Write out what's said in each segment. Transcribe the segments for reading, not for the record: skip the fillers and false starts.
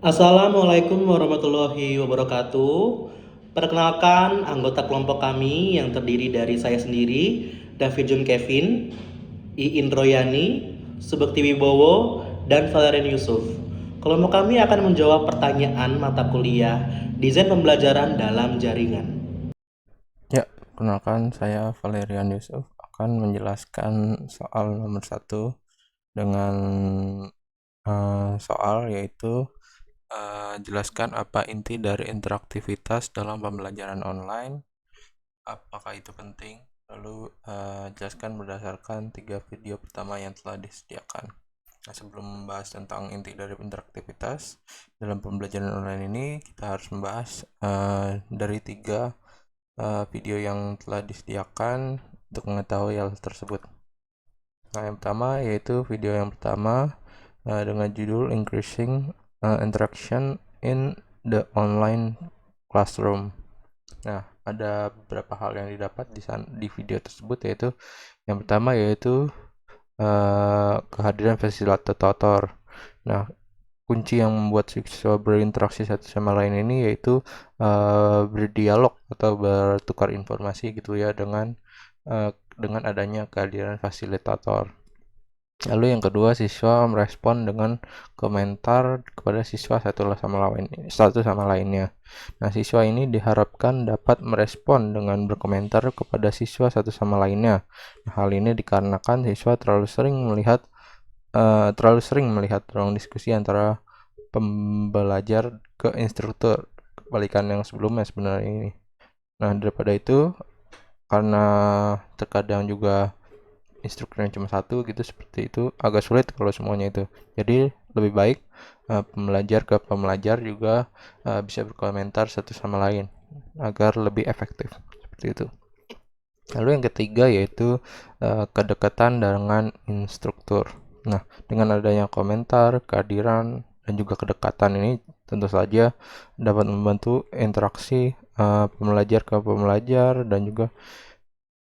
Assalamualaikum warahmatullahi wabarakatuh. Perkenalkan anggota kelompok kami yang terdiri dari saya sendiri, David John Kevin, Iin Royani, Subekti Wibowo, dan Valerian Yusuf. Kelompok kami akan menjawab pertanyaan mata kuliah Desain Pembelajaran dalam Jaringan. Ya, kenalkan saya Valerian Yusuf akan menjelaskan soal nomor satu dengan soal yaitu jelaskan apa inti dari interaktivitas dalam pembelajaran online, apakah itu penting, lalu jelaskan berdasarkan 3 video pertama yang telah disediakan. Nah, sebelum membahas tentang inti dari interaktivitas dalam pembelajaran online ini, kita harus membahas dari 3 video yang telah disediakan untuk mengetahui hal tersebut. Nah, yang pertama yaitu video yang pertama dengan judul Increasing Interaction in the Online Classroom. Nah, ada beberapa hal yang didapat di video tersebut, yaitu yang pertama yaitu kehadiran fasilitator. Nah, kunci yang membuat siswa berinteraksi satu sama lain ini yaitu berdialog atau bertukar informasi gitu ya dengan adanya kehadiran fasilitator. Lalu yang kedua, siswa merespon dengan komentar kepada siswa satu sama lainnya. Nah, siswa ini diharapkan dapat merespon dengan berkomentar kepada siswa satu sama lainnya. Nah, hal ini dikarenakan siswa terlalu sering melihat ruang diskusi antara pembelajar ke instruktur, kebalikan yang sebelumnya sebenarnya ini. Nah, daripada itu, karena terkadang juga instrukturnya cuma satu gitu, seperti itu agak sulit kalau semuanya itu. Jadi lebih baik pembelajar ke pembelajar juga bisa berkomentar satu sama lain agar lebih efektif, seperti itu. Lalu yang ketiga yaitu kedekatan dengan instruktur. Nah, dengan adanya komentar, kehadiran, dan juga kedekatan ini tentu saja dapat membantu interaksi pembelajar ke pembelajar dan juga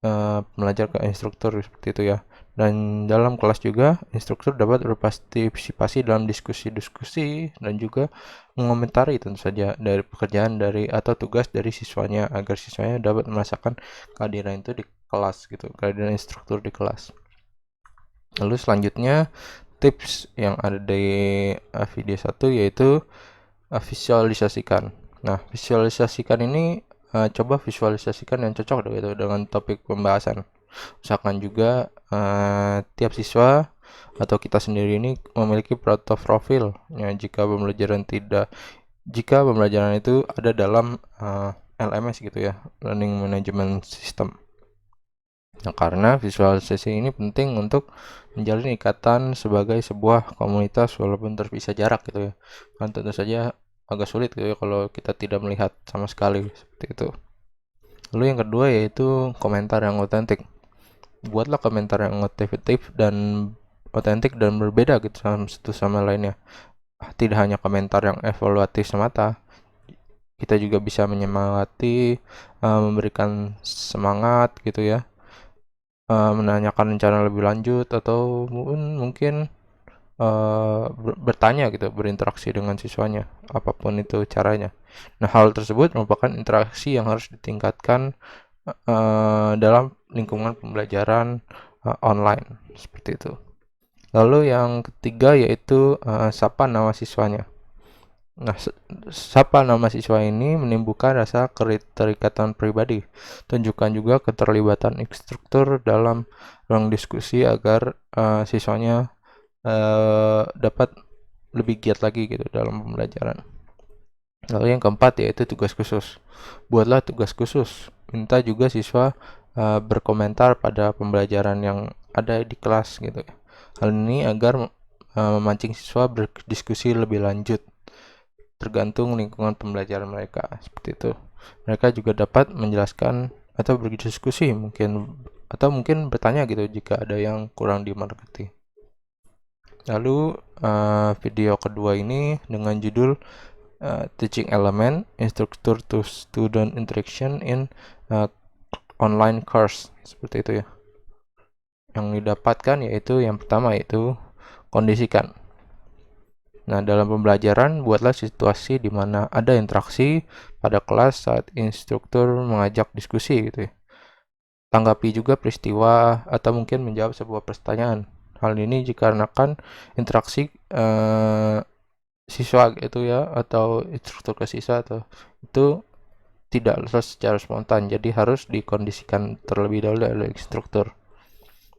pembelajar ke instruktur, seperti itu ya. Dan dalam kelas juga instruktur dapat berpartisipasi dalam diskusi-diskusi dan juga mengomentari tentu saja dari pekerjaan dari atau tugas dari siswanya agar siswanya dapat merasakan kehadiran itu di kelas gitu, kehadiran instruktur di kelas. Lalu selanjutnya tips yang ada di video 1 yaitu visualisasikan. Nah, visualisasikan ini coba visualisasikan yang cocok gitu dengan topik pembahasan. Usahakan juga tiap siswa atau kita sendiri ini memiliki foto profil ya, jika pembelajaran itu ada dalam LMS gitu ya, Learning Management System. Nah, karena visualisasi ini penting untuk menjalin ikatan sebagai sebuah komunitas walaupun terpisah jarak gitu ya. Kan tentu saja agak sulit gitu ya kalau kita tidak melihat sama sekali, seperti itu. Lalu yang kedua yaitu komentar yang otentik. Buatlah komentar yang otentik dan berbeda gitu satu sama lainnya. Tidak hanya komentar yang evaluatif semata, kita juga bisa menyemangati, memberikan semangat gitu ya, menanyakan rencana lebih lanjut atau mungkin bertanya gitu, berinteraksi dengan siswanya, apapun itu caranya. Nah, hal tersebut merupakan interaksi yang harus ditingkatkan dalam lingkungan pembelajaran online, seperti itu. Lalu yang ketiga yaitu sapa nama siswanya. Nah, sapa nama siswa ini menimbulkan rasa keterikatan pribadi. Tunjukkan juga keterlibatan instruktur dalam ruang diskusi agar siswanya dapat lebih giat lagi gitu dalam pembelajaran. Lalu yang keempat yaitu tugas khusus. Buatlah tugas khusus. Minta juga siswa berkomentar pada pembelajaran yang ada di kelas gitu. Hal ini agar memancing siswa berdiskusi lebih lanjut tergantung lingkungan pembelajaran mereka, seperti itu. Mereka juga dapat menjelaskan atau berdiskusi mungkin bertanya gitu jika ada yang kurang dimengerti. Lalu video kedua ini dengan judul Teaching Element Instructor to Student Interaction in Online Course, seperti itu ya. Yang didapatkan yaitu yang pertama yaitu kondisikan. Nah, dalam pembelajaran, buatlah situasi di mana ada interaksi pada kelas saat instruktur mengajak diskusi gitu ya. Tanggapi juga peristiwa atau mungkin menjawab sebuah pertanyaan. Hal ini dikarenakan interaksi siswa gitu ya, atau instruktur ke siswa atau itu tidak secara spontan, jadi harus dikondisikan terlebih dahulu oleh instruktur.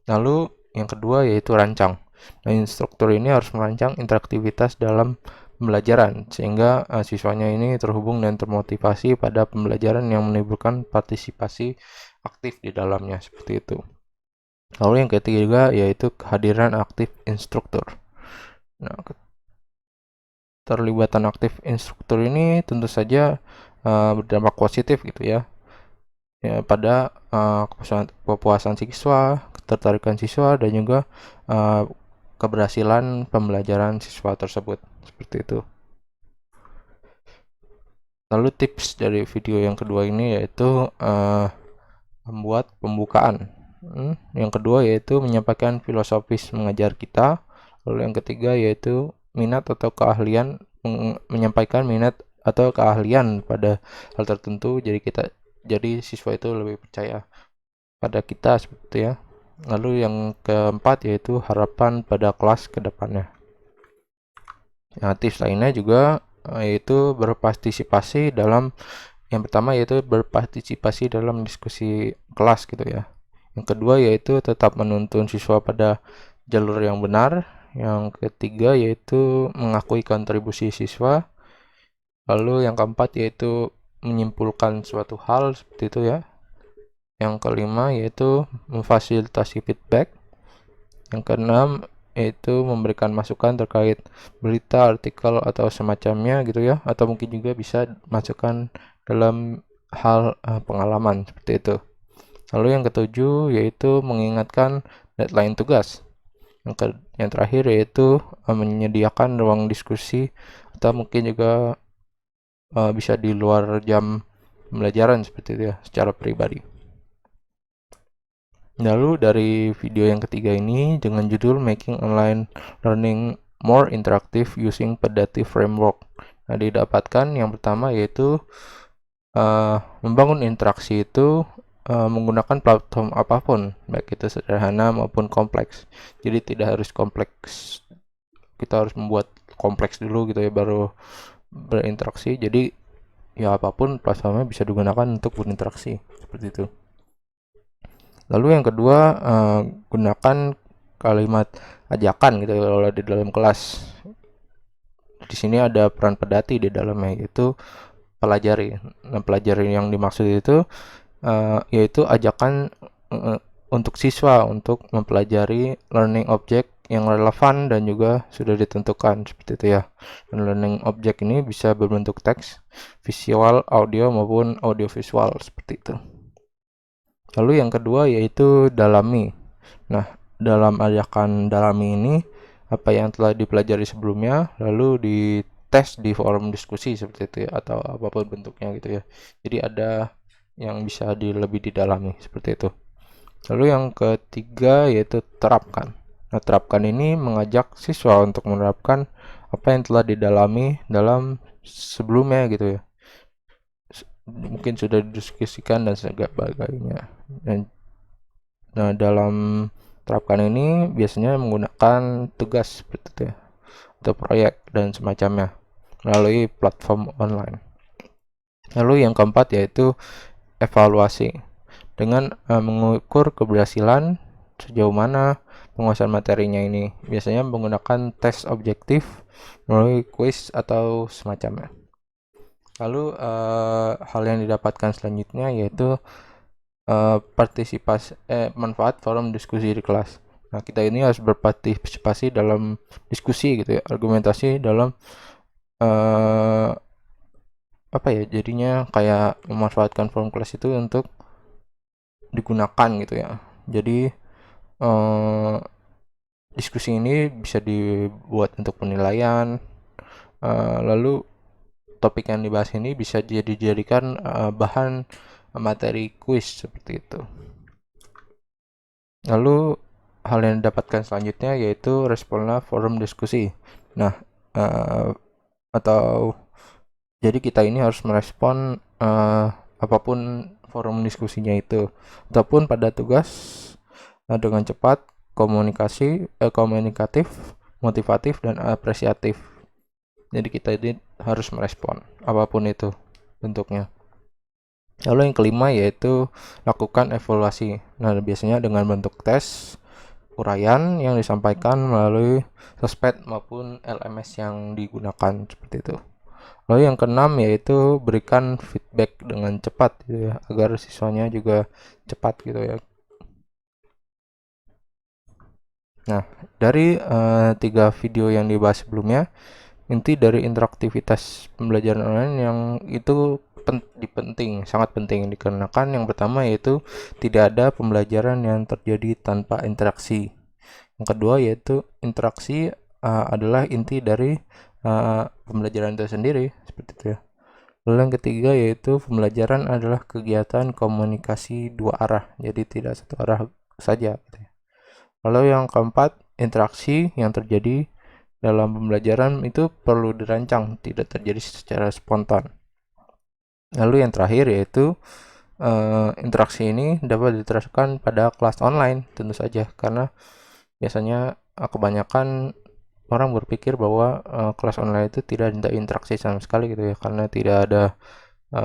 Lalu yang kedua yaitu rancang. Nah, instruktur ini harus merancang interaktivitas dalam pembelajaran sehingga siswanya ini terhubung dan termotivasi pada pembelajaran yang menimbulkan partisipasi aktif di dalamnya seperti itu. Lalu yang ketiga yaitu kehadiran aktif instruktur. Nah, keterlibatan aktif instruktur ini tentu saja berdampak positif gitu ya, pada kepuasan siswa, ketertarikan siswa, dan juga keberhasilan pembelajaran siswa tersebut seperti itu. Lalu tips dari video yang kedua ini yaitu membuat pembukaan. Yang kedua yaitu menyampaikan filosofis mengajar kita. Lalu yang ketiga yaitu minat atau keahlian, menyampaikan minat atau keahlian pada hal tertentu, jadi siswa itu lebih percaya pada kita seperti ya. Lalu yang keempat yaitu harapan pada kelas ke depannya. Nah, tips lainnya juga yaitu berpartisipasi dalam, yang pertama yaitu berpartisipasi dalam diskusi kelas gitu ya. Yang kedua yaitu tetap menuntun siswa pada jalur yang benar. Yang ketiga yaitu mengakui kontribusi siswa. Lalu yang keempat yaitu menyimpulkan suatu hal seperti itu ya. Yang kelima yaitu memfasilitasi feedback. Yang keenam yaitu memberikan masukan terkait berita, artikel, atau semacamnya gitu ya. Atau mungkin juga bisa masukan dalam hal pengalaman seperti itu. Lalu yang ketujuh yaitu mengingatkan deadline tugas. Yang terakhir yaitu menyediakan ruang diskusi atau mungkin juga bisa di luar jam pembelajaran seperti itu ya, secara pribadi. Lalu dari video yang ketiga ini dengan judul Making Online Learning More Interactive Using Pedative Framework. Nah, didapatkan yang pertama yaitu membangun interaksi itu menggunakan platform apapun, baik itu sederhana maupun kompleks. Jadi tidak harus kompleks, kita harus membuat kompleks dulu gitu ya baru berinteraksi. Jadi ya apapun platformnya bisa digunakan untuk berinteraksi seperti itu. Lalu yang kedua, gunakan kalimat ajakan gitu kalau di dalam kelas. Di sini ada peran pedati di dalamnya, yaitu pelajari. Nah, pelajari yang dimaksud itu yaitu ajakan untuk siswa untuk mempelajari learning object yang relevan dan juga sudah ditentukan seperti itu ya. Dan learning object ini bisa berbentuk teks, visual, audio maupun audiovisual seperti itu. Lalu yang kedua yaitu dalami. Nah, dalam ajakan dalami ini apa yang telah dipelajari sebelumnya lalu dites di forum diskusi seperti itu ya, atau apapun bentuknya gitu ya. Jadi ada yang bisa lebih didalami seperti itu. Lalu yang ketiga yaitu terapkan. Nah, terapkan ini mengajak siswa untuk menerapkan apa yang telah didalami dalam sebelumnya gitu ya. Mungkin sudah didiskusikan dan sebagainya. Nah, dalam terapkan ini biasanya menggunakan tugas seperti itu ya, atau proyek dan semacamnya melalui platform online. Lalu yang keempat yaitu evaluasi dengan mengukur keberhasilan sejauh mana penguasaan materinya ini. Biasanya menggunakan tes objektif melalui quiz atau semacamnya. Lalu hal yang didapatkan selanjutnya yaitu partisipasi manfaat forum diskusi di kelas. Nah, kita ini harus berpartisipasi dalam diskusi gitu ya, argumentasi dalam apa ya, jadinya kayak memanfaatkan forum kelas itu untuk digunakan gitu ya. Jadi diskusi ini bisa dibuat untuk penilaian. Lalu topik yang dibahas ini bisa dijadikan bahan materi kuis seperti itu. Lalu hal yang didapatkan selanjutnya yaitu responnya forum diskusi. Nah, eh, atau jadi kita ini harus merespon apapun forum diskusinya itu, ataupun pada tugas dengan cepat, komunikatif, motivatif, dan apresiatif. Jadi kita ini harus merespon apapun itu bentuknya. Lalu yang kelima yaitu lakukan evaluasi. Nah, biasanya dengan bentuk tes, uraian yang disampaikan melalui sosmed maupun LMS yang digunakan seperti itu. Lalu yang keenam yaitu berikan feedback dengan cepat gitu ya, agar siswanya juga cepat gitu ya. Nah, dari 3 video yang dibahas sebelumnya, inti dari interaktivitas pembelajaran online yang itu sangat penting dikarenakan yang pertama yaitu tidak ada pembelajaran yang terjadi tanpa interaksi. Yang kedua yaitu interaksi adalah inti dari pembelajaran itu sendiri, seperti itu ya. Lalu yang ketiga yaitu pembelajaran adalah kegiatan komunikasi dua arah, jadi tidak satu arah saja gitu ya. Lalu yang keempat, interaksi yang terjadi dalam pembelajaran itu perlu dirancang, tidak terjadi secara spontan. Lalu yang terakhir yaitu interaksi ini dapat diterapkan pada kelas online tentu saja, karena biasanya kebanyakan orang berpikir bahwa kelas online itu tidak ada interaksi sama sekali gitu ya, karena tidak ada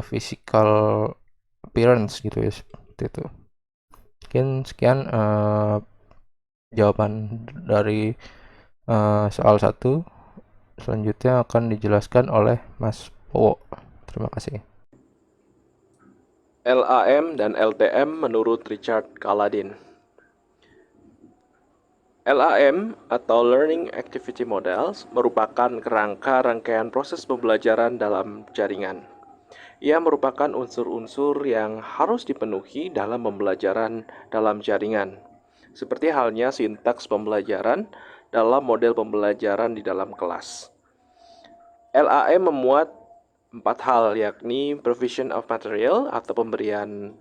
physical appearance gitu ya, seperti itu. Mungkin sekian jawaban dari soal 1. Selanjutnya akan dijelaskan oleh Mas Powo. Terima kasih. LAM dan LTM menurut Richard Kaladin. LAM atau Learning Activity Models merupakan kerangka rangkaian proses pembelajaran dalam jaringan. Ia merupakan unsur-unsur yang harus dipenuhi dalam pembelajaran dalam jaringan, seperti halnya sintaks pembelajaran dalam model pembelajaran di dalam kelas. LAM memuat 4 hal, yakni provision of material atau pemberian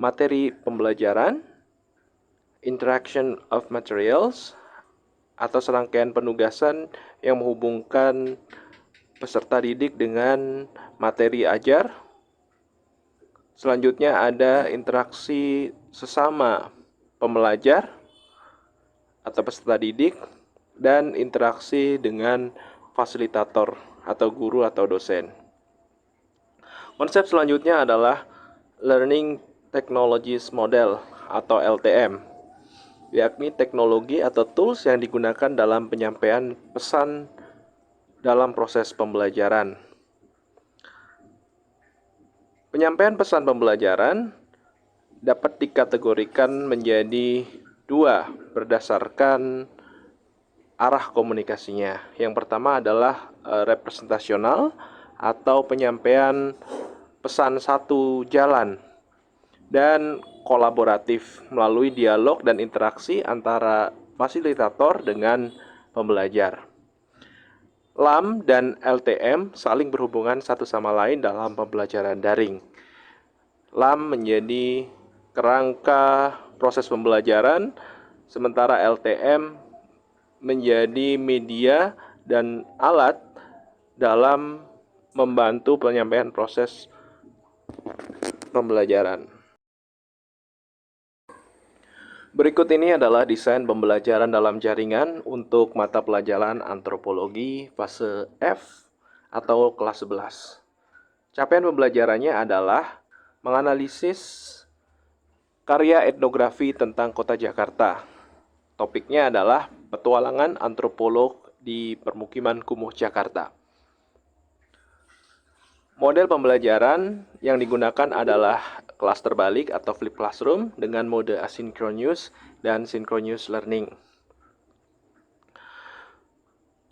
materi pembelajaran, interaction of materials atau serangkaian penugasan yang menghubungkan peserta didik dengan materi ajar. Selanjutnya ada interaksi sesama pembelajar atau peserta didik dan interaksi dengan fasilitator atau guru atau dosen. Konsep selanjutnya adalah Learning Technologies Model atau LTM, yakni teknologi atau tools yang digunakan dalam penyampaian pesan dalam proses pembelajaran. Penyampaian pesan pembelajaran dapat dikategorikan menjadi 2 berdasarkan arah komunikasinya. Yang pertama adalah representasional atau penyampaian pesan satu jalan, dan kolaboratif melalui dialog dan interaksi antara fasilitator dengan pembelajar. LAM dan LTM saling berhubungan satu sama lain dalam pembelajaran daring. LAM menjadi kerangka proses pembelajaran, sementara LTM menjadi media dan alat dalam membantu penyampaian proses pembelajaran. Berikut ini adalah desain pembelajaran dalam jaringan untuk mata pelajaran antropologi fase F atau kelas 11. Capaian pembelajarannya adalah menganalisis karya etnografi tentang kota Jakarta. Topiknya adalah petualangan antropolog di permukiman kumuh Jakarta. Model pembelajaran yang digunakan adalah kelas terbalik atau flip classroom dengan mode asynchronous dan synchronous learning.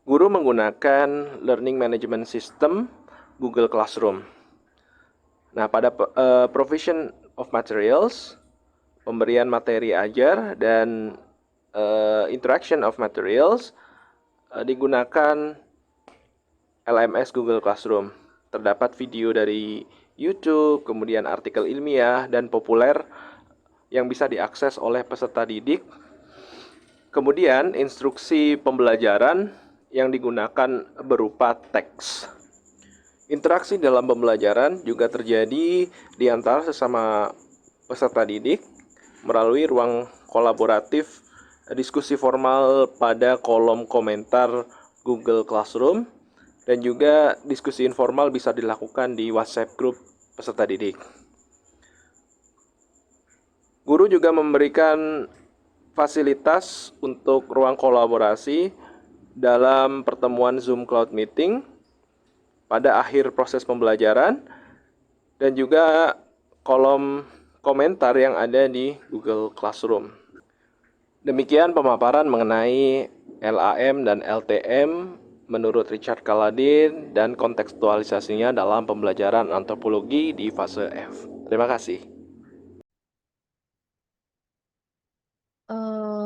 Guru menggunakan learning management system Google Classroom. Nah, pada provision of materials, pemberian materi ajar dan interaction of materials digunakan LMS Google Classroom. Terdapat video dari YouTube, kemudian artikel ilmiah dan populer yang bisa diakses oleh peserta didik. Kemudian instruksi pembelajaran yang digunakan berupa teks. Interaksi dalam pembelajaran juga terjadi di antara sesama peserta didik melalui ruang kolaboratif, diskusi formal pada kolom komentar Google Classroom, dan juga diskusi informal bisa dilakukan di WhatsApp group peserta didik. Guru juga memberikan fasilitas untuk ruang kolaborasi dalam pertemuan Zoom Cloud Meeting pada akhir proses pembelajaran, dan juga kolom komentar yang ada di Google Classroom. Demikian pemaparan mengenai LAM dan LTM menurut Richard Kaladin dan kontekstualisasinya dalam pembelajaran antropologi di fase F. Terima kasih.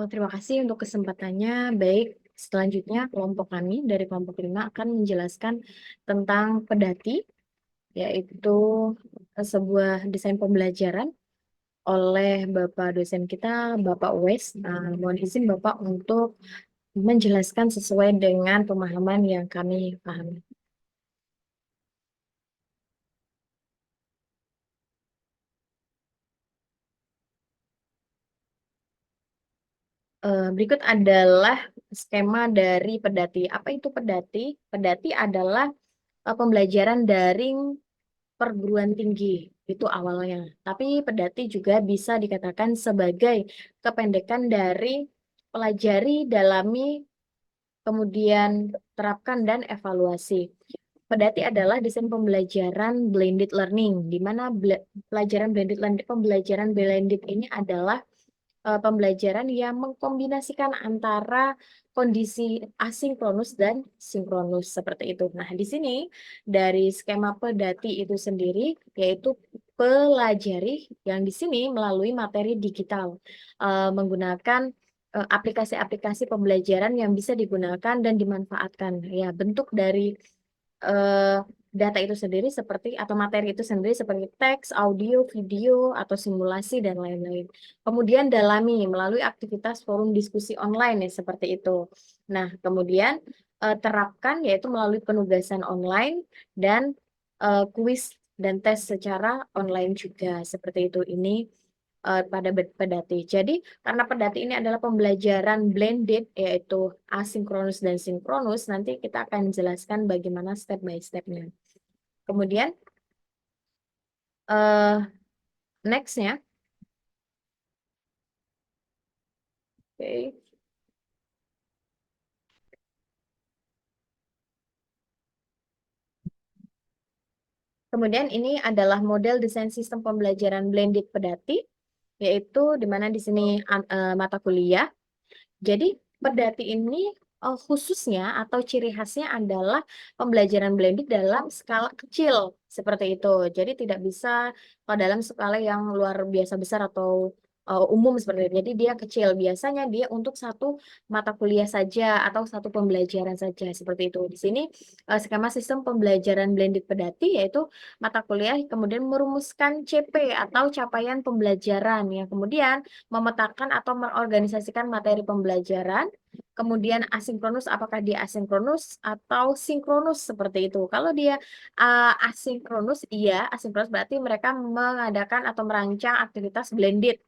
Terima kasih untuk kesempatannya. Baik, selanjutnya kelompok kami dari kelompok 5 akan menjelaskan tentang pedati, yaitu sebuah desain pembelajaran oleh Bapak dosen kita, Bapak Wes. Nah, mohon izin Bapak untuk menjelaskan sesuai dengan pemahaman yang kami pahami. Berikut adalah skema dari pedati. Apa itu pedati? Pedati adalah pembelajaran daring perguruan tinggi itu awalnya. Tapi pedati juga bisa dikatakan sebagai kependekan dari pelajari, dalami, kemudian terapkan dan evaluasi. Pedati adalah desain pembelajaran blended learning, di mana pembelajaran blended ini adalah pembelajaran yang mengkombinasikan antara kondisi asinkronus dan sinkronus seperti itu. Nah, di sini dari skema pedati itu sendiri yaitu pelajari yang di sini melalui materi digital menggunakan aplikasi-aplikasi pembelajaran yang bisa digunakan dan dimanfaatkan. Ya, bentuk dari data itu sendiri seperti atau materi itu sendiri seperti teks, audio, video, atau simulasi dan lain-lain. Kemudian dalami melalui aktivitas forum diskusi online ya seperti itu. Nah, kemudian terapkan yaitu melalui penugasan online dan kuis dan tes secara online juga seperti itu. Ini pada pedati. Jadi, karena pedati ini adalah pembelajaran blended, yaitu asinkronus dan sinkronus, nanti kita akan jelaskan bagaimana step by step-nya. Kemudian, next-nya. Oke. Kemudian ini adalah model desain sistem pembelajaran blended pedati, yaitu di mana di sini mata kuliah. Jadi pedati ini khususnya atau ciri khasnya adalah pembelajaran blended dalam skala kecil seperti itu. Jadi tidak bisa dalam skala yang luar biasa besar atau umum seperti itu. Jadi dia kecil. Biasanya dia untuk satu mata kuliah saja atau satu pembelajaran saja seperti itu. Di sini skema sistem pembelajaran blended pedati yaitu mata kuliah kemudian merumuskan CP atau capaian pembelajaran yang kemudian memetakan atau mengorganisasikan materi pembelajaran, kemudian asinkronus apakah dia asinkronus atau sinkronus seperti itu. Kalau dia asinkronus, iya, asinkronus berarti mereka mengadakan atau merancang aktivitas blended.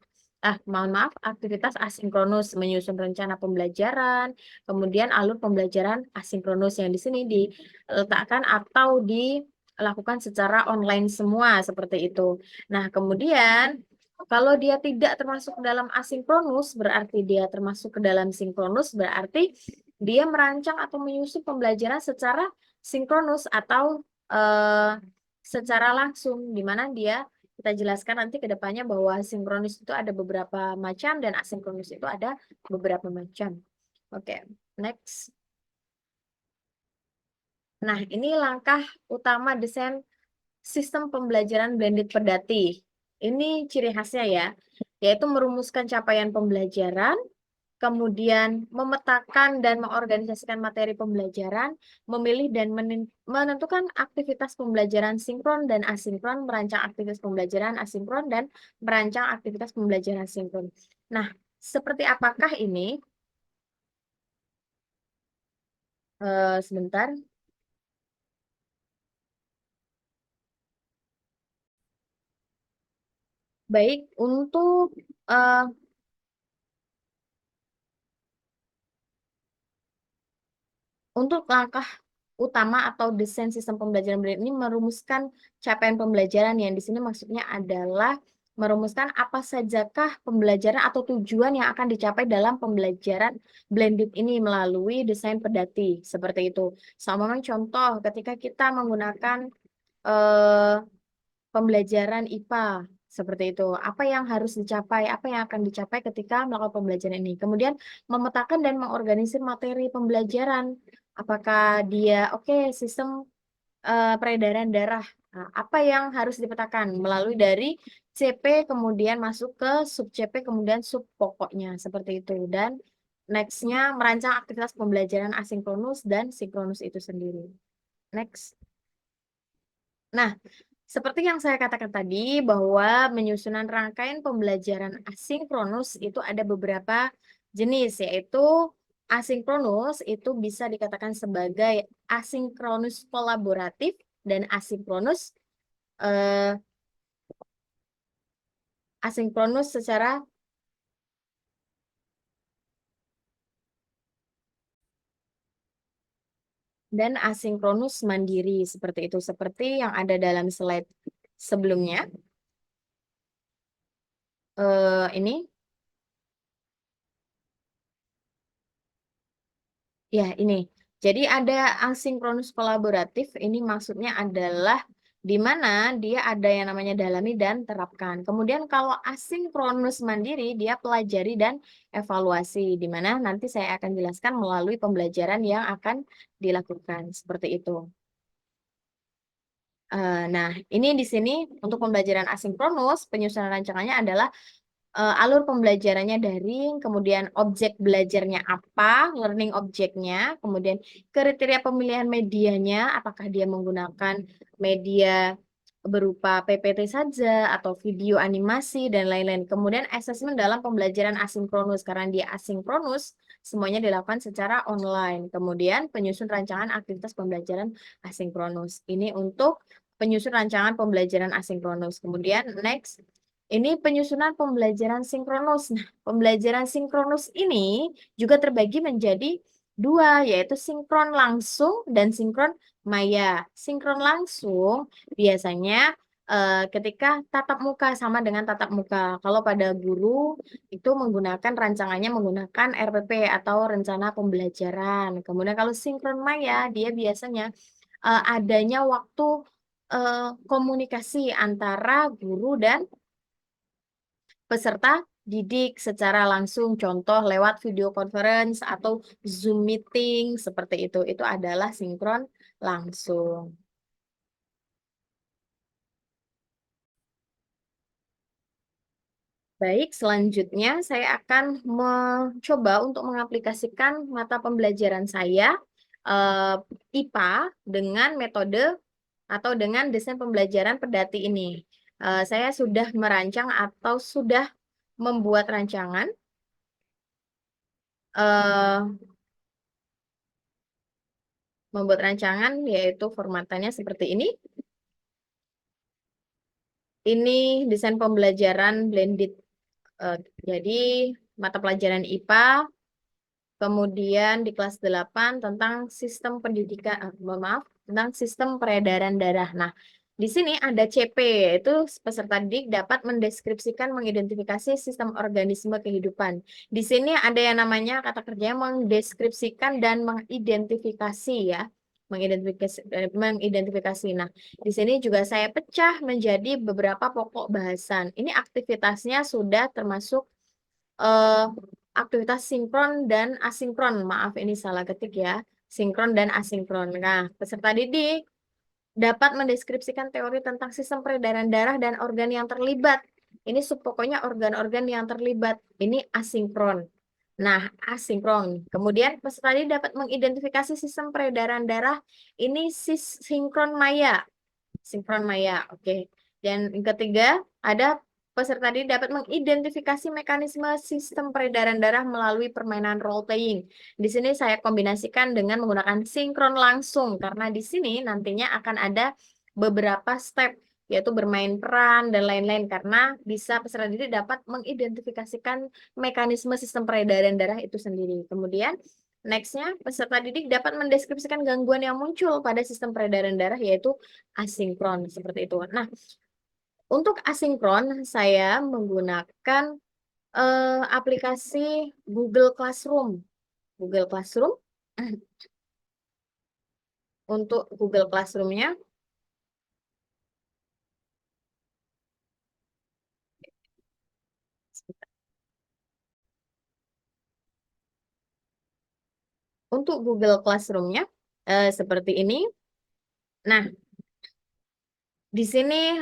Mohon maaf, aktivitas asinkronus menyusun rencana pembelajaran, kemudian alur pembelajaran asinkronus yang di sini diletakkan atau dilakukan secara online semua seperti itu. Nah, kemudian kalau dia tidak termasuk ke dalam asinkronus, berarti dia termasuk ke dalam sinkronus, berarti dia merancang atau menyusun pembelajaran secara sinkronus atau secara langsung, di mana kita jelaskan nanti ke depannya bahwa sinkronus itu ada beberapa macam dan asinkronus itu ada beberapa macam. Oke, next. Nah, ini langkah utama desain sistem pembelajaran blended pedati. Ini ciri khasnya ya, yaitu merumuskan capaian pembelajaran, kemudian memetakan dan mengorganisasikan materi pembelajaran, memilih dan menentukan aktivitas pembelajaran sinkron dan asinkron, merancang aktivitas pembelajaran asinkron, dan merancang aktivitas pembelajaran sinkron. Nah, seperti apakah ini? Sebentar. Baik, eh, untuk langkah utama atau desain sistem pembelajaran blended ini merumuskan capaian pembelajaran yang di sini maksudnya adalah merumuskan apa sajakah pembelajaran atau tujuan yang akan dicapai dalam pembelajaran blended ini melalui desain pedati seperti itu. Sama contoh ketika kita menggunakan eh, pembelajaran IPA seperti itu. Apa yang harus dicapai, apa yang akan dicapai ketika melakukan pembelajaran ini. Kemudian memetakan dan mengorganisir materi pembelajaran. Apakah dia sistem peredaran darah. Nah, apa yang harus dipetakan melalui dari CP kemudian masuk ke sub CP kemudian sub pokoknya seperti itu. Dan nextnya merancang aktivitas pembelajaran asinkronus dan sinkronus itu sendiri. Next. Nah, seperti yang saya katakan tadi bahwa menyusunan rangkaian pembelajaran asinkronus itu ada beberapa jenis, yaitu asinkronus itu bisa dikatakan sebagai asinkronus kolaboratif dan eh, asinkronus secara dan asinkronus mandiri seperti itu, seperti yang ada dalam slide sebelumnya. Ini ya, ini. Jadi ada asinkronus kolaboratif, ini maksudnya adalah di mana dia ada yang namanya dalami dan terapkan. Kemudian kalau asinkronus mandiri, dia pelajari dan evaluasi, di mana nanti saya akan jelaskan melalui pembelajaran yang akan dilakukan. Seperti itu. Nah, ini di sini untuk pembelajaran asinkronus, penyusunan rancangannya adalah alur pembelajarannya daring, kemudian objek belajarnya apa, learning objeknya, kemudian kriteria pemilihan medianya, apakah dia menggunakan media berupa PPT saja atau video animasi dan lain-lain. Kemudian asesmen dalam pembelajaran asinkronus, karena dia asinkronus, semuanya dilakukan secara online. Kemudian penyusun rancangan aktivitas pembelajaran asinkronus. Ini untuk penyusun rancangan pembelajaran asinkronus. Kemudian next, ini penyusunan pembelajaran sinkronus. Nah, pembelajaran sinkronus ini juga terbagi menjadi dua, yaitu sinkron langsung dan sinkron maya. Sinkron langsung biasanya ketika tatap muka sama dengan tatap muka. Kalau pada guru itu menggunakan rancangannya menggunakan RPP atau rencana pembelajaran. Kemudian kalau sinkron maya, dia biasanya adanya waktu komunikasi antara guru dan peserta didik secara langsung, contoh lewat video conference atau Zoom meeting seperti itu. Itu adalah sinkron langsung. Baik, selanjutnya saya akan mencoba untuk mengaplikasikan mata pembelajaran saya IPA dengan metode atau dengan desain pembelajaran pedati ini. Saya sudah merancang atau sudah membuat rancangan eh, yaitu formatannya seperti ini. Ini desain pembelajaran blended. Jadi mata pelajaran IPA, kemudian di kelas 8 tentang sistem pendidikan, tentang sistem peredaran darah. Nah, di sini ada CP, yaitu peserta didik dapat mendeskripsikan, mengidentifikasi sistem organisme kehidupan. Di sini ada yang namanya kata kerjanya mendeskripsikan dan mengidentifikasi ya. Mengidentifikasi. Nah, di sini juga saya pecah menjadi beberapa pokok bahasan. Ini aktivitasnya sudah termasuk aktivitas sinkron dan asinkron. Maaf, ini salah ketik ya. Sinkron dan asinkron. Nah, peserta didik dapat mendeskripsikan teori tentang sistem peredaran darah dan organ yang terlibat. Ini subpokoknya organ-organ yang terlibat. Ini asinkron. Nah, asinkron. Kemudian peserta didik dapat mengidentifikasi sistem peredaran darah. Ini sinkron maya. Sinkron maya, oke. Dan yang ketiga, ada peserta didik dapat mengidentifikasi mekanisme sistem peredaran darah melalui permainan role playing. Di sini saya kombinasikan dengan menggunakan sinkron langsung, karena di sini nantinya akan ada beberapa step, yaitu bermain peran dan lain-lain, karena bisa peserta didik dapat mengidentifikasikan mekanisme sistem peredaran darah itu sendiri. Kemudian, next-nya, peserta didik dapat mendeskripsikan gangguan yang muncul pada sistem peredaran darah, yaitu asinkron, seperti itu. Nah, untuk asinkron, saya menggunakan aplikasi Google Classroom. Google Classroom. Untuk Google Classroom-nya, seperti ini. Nah, di sini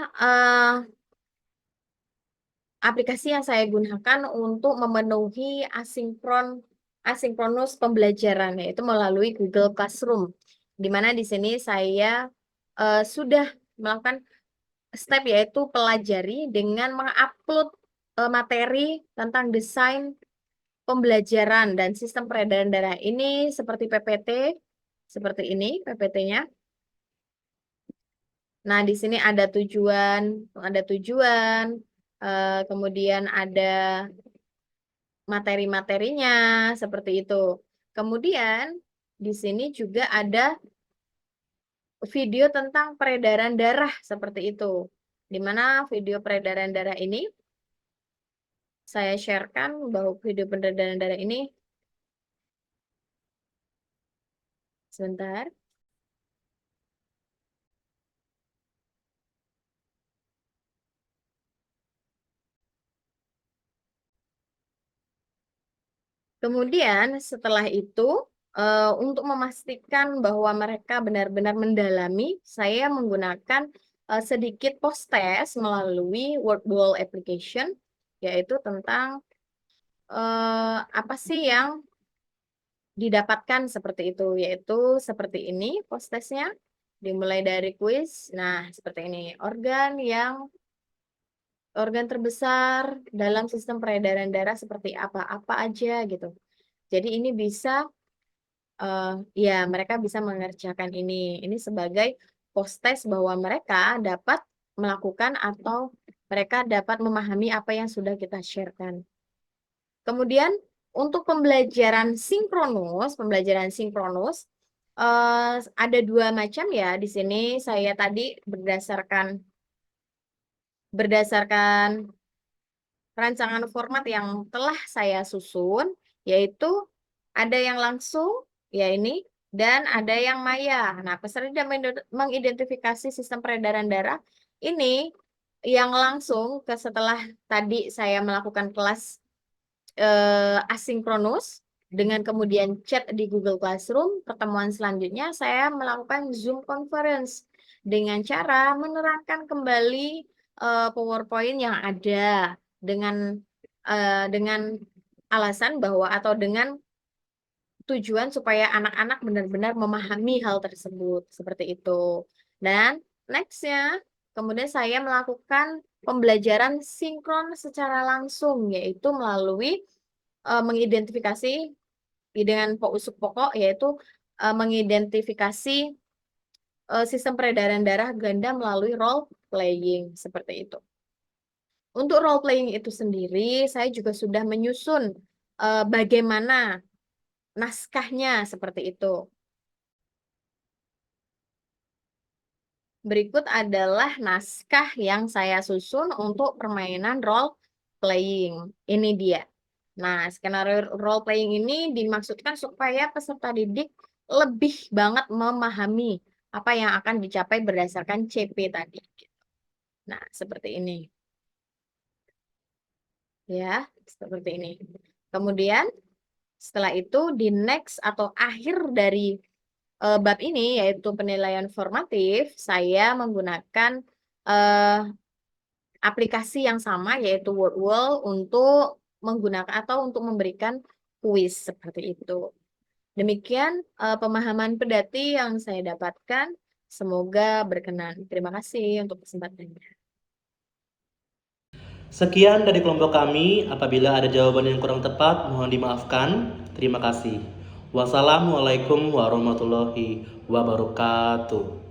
aplikasi yang saya gunakan untuk memenuhi asinkronus pembelajaran, yaitu melalui Google Classroom. Di mana di sini saya sudah melakukan step, yaitu pelajari dengan mengupload materi tentang desain pembelajaran dan sistem peredaran darah ini seperti PPT, seperti ini PPT-nya. Nah, di sini ada tujuan, kemudian ada materi-materinya, seperti itu. Kemudian, di sini juga ada video tentang peredaran darah, seperti itu. Di mana video peredaran darah ini, saya sharekan bahwa video peredaran darah ini, sebentar. Kemudian setelah itu, untuk memastikan bahwa mereka benar-benar mendalami, saya menggunakan sedikit post-test melalui Wordwall application, yaitu tentang apa sih yang didapatkan seperti itu, yaitu seperti ini post-testnya, dimulai dari kuis. Nah, seperti ini, organ terbesar dalam sistem peredaran darah seperti apa aja gitu. Jadi ini bisa ya mereka bisa mengerjakan ini. Ini sebagai post test bahwa mereka dapat melakukan atau mereka dapat memahami apa yang sudah kita sharekan. Kemudian untuk pembelajaran sinkronus ada dua macam ya. Di sini saya tadi berdasarkan rancangan format yang telah saya susun, yaitu ada yang langsung, ya ini, dan ada yang maya. Nah, peserta mengidentifikasi sistem peredaran darah ini yang langsung setelah tadi saya melakukan kelas asinkronus, dengan kemudian chat di Google Classroom, pertemuan selanjutnya saya melakukan Zoom Conference dengan cara menerangkan kembali PowerPoint yang ada dengan alasan bahwa atau dengan tujuan supaya anak-anak benar-benar memahami hal tersebut seperti itu. Dan next-nya, kemudian saya melakukan pembelajaran sinkron secara langsung, yaitu melalui mengidentifikasi dengan usuk pokok, yaitu mengidentifikasi sistem peredaran darah ganda melalui role playing seperti itu. Untuk role playing itu sendiri, saya juga sudah menyusun bagaimana naskahnya seperti itu. Berikut adalah naskah yang saya susun untuk permainan role playing. Ini dia. Nah, skenario role playing ini dimaksudkan supaya peserta didik lebih banget memahami apa yang akan dicapai berdasarkan CP tadi. Nah, seperti ini. Ya, seperti ini. Kemudian, setelah itu di next atau akhir dari bab ini, yaitu penilaian formatif, saya menggunakan aplikasi yang sama, yaitu Wordwall, untuk menggunakan atau untuk memberikan kuis seperti itu. Demikian pemahaman pedati yang saya dapatkan. Semoga berkenan. Terima kasih untuk kesempatannya. Sekian dari kelompok kami. Apabila ada jawaban yang kurang tepat, mohon dimaafkan. Terima kasih. Wassalamualaikum warahmatullahi wabarakatuh.